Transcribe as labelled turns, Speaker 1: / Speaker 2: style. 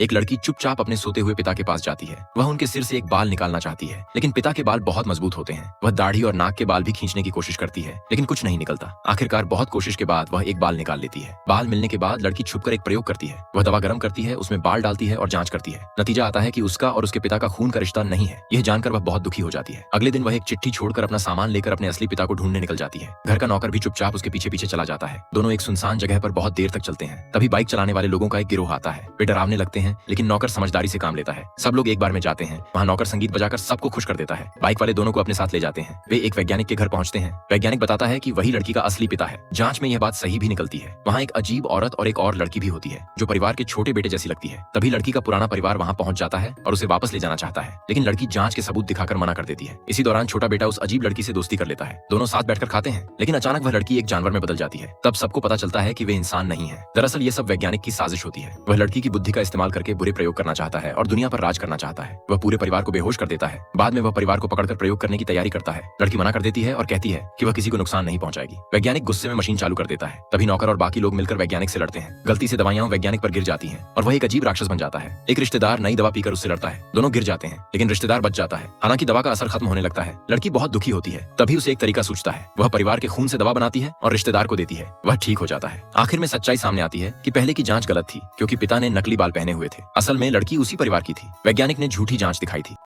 Speaker 1: एक लड़की चुपचाप अपने सोते हुए पिता के पास जाती है। वह उनके सिर से एक बाल निकालना चाहती है, लेकिन पिता के बाल बहुत मजबूत होते हैं। वह दाढ़ी और नाक के बाल भी खींचने की कोशिश करती है, लेकिन कुछ नहीं निकलता। आखिरकार बहुत कोशिश के बाद वह एक बाल निकाल लेती है। बाल मिलने के बाद लड़की छुपकर एक प्रयोग करती है। वह दवा गर्म करती है, उसमें बाल डालती है और जांच करती है। नतीजा आता है कि उसका और उसके पिता का खून का रिश्ता नहीं है। यह जानकर वह बहुत दुखी हो जाती है। अगले दिन वह एक चिट्ठी छोड़कर अपना सामान लेकर अपने असली पिता को ढूंढने निकल जाती है। घर का नौकर भी चुपचाप उसके पीछे पीछे चला जाता है। दोनों एक सुनसान जगह पर बहुत देर तक चलते हैं। तभी बाइक चलाने वाले लोगों का एक गिरोह आता है। वे डरावने लगते हैं, लेकिन नौकर समझदारी से काम लेता है। सब लोग एक बार में जाते हैं। वहाँ नौकर संगीत बजाकर सबको खुश कर देता है। बाइक वाले दोनों को अपने साथ ले जाते हैं। वे एक वैज्ञानिक के घर पहुंचते हैं। वैज्ञानिक बताता है कि वही लड़की का असली पिता है। जांच में यह बात सही भी निकलती है। वहाँ एक अजीब औरत और एक और लड़की भी होती है, जो परिवार के छोटे बेटे जैसी लगती है। तभी लड़की का पुराना परिवार वहाँ पहुंच जाता है और उसे वापस ले जाना चाहता है, लेकिन लड़की जांच के सबूत दिखाकर मना कर देती है। इसी दौरान छोटा बेटा उस अजीब लड़की से दोस्ती कर लेता है। दोनों साथ बैठकर खाते हैं, लेकिन अचानक वह लड़की एक जानवर में बदल जाती है। तब सबको पता चलता है कि वे इंसान नहीं है। दरअसल ये सब वैज्ञानिक की साजिश होती है। वह लड़की की बुद्धि का इस्तेमाल करके बुरे प्रयोग करना चाहता है और दुनिया पर राज करना चाहता है। वह पूरे परिवार को बेहोश कर देता है। बाद में वह परिवार को पकड़कर प्रयोग करने की तैयारी करता है। लड़की मना कर देती है और कहती है कि वह किसी को नुकसान नहीं पहुंचाएगी। वैज्ञानिक गुस्से में मशीन चालू कर देता है। तभी नौकर और बाकी लोग मिलकर वैज्ञानिक से लड़ते हैं। गलती से दवाइयां वैज्ञानिक पर गिर जाती हैं और वह एक अजीब राक्षस बन जाता है। एक रिश्तेदार नई दवा पीकर उससे लड़ता है। दोनों गिर जाते हैं, लेकिन रिश्तेदार बच जाता है। हालांकि दवा का असर खत्म होने लगता है। लड़की बहुत दुखी होती है। तभी उसे एक तरीका सूझता है। वह परिवार के खून से दवा बनाती है और रिश्तेदार को देती है। वह ठीक हो जाता है। आखिर में सच्चाई सामने आती है कि पहले की जांच गलत थी, क्योंकि पिता ने नकली बाल पहने हुए थे। असल में लड़की उसी परिवार की थी। वैज्ञानिक ने झूठी जांच दिखाई थी।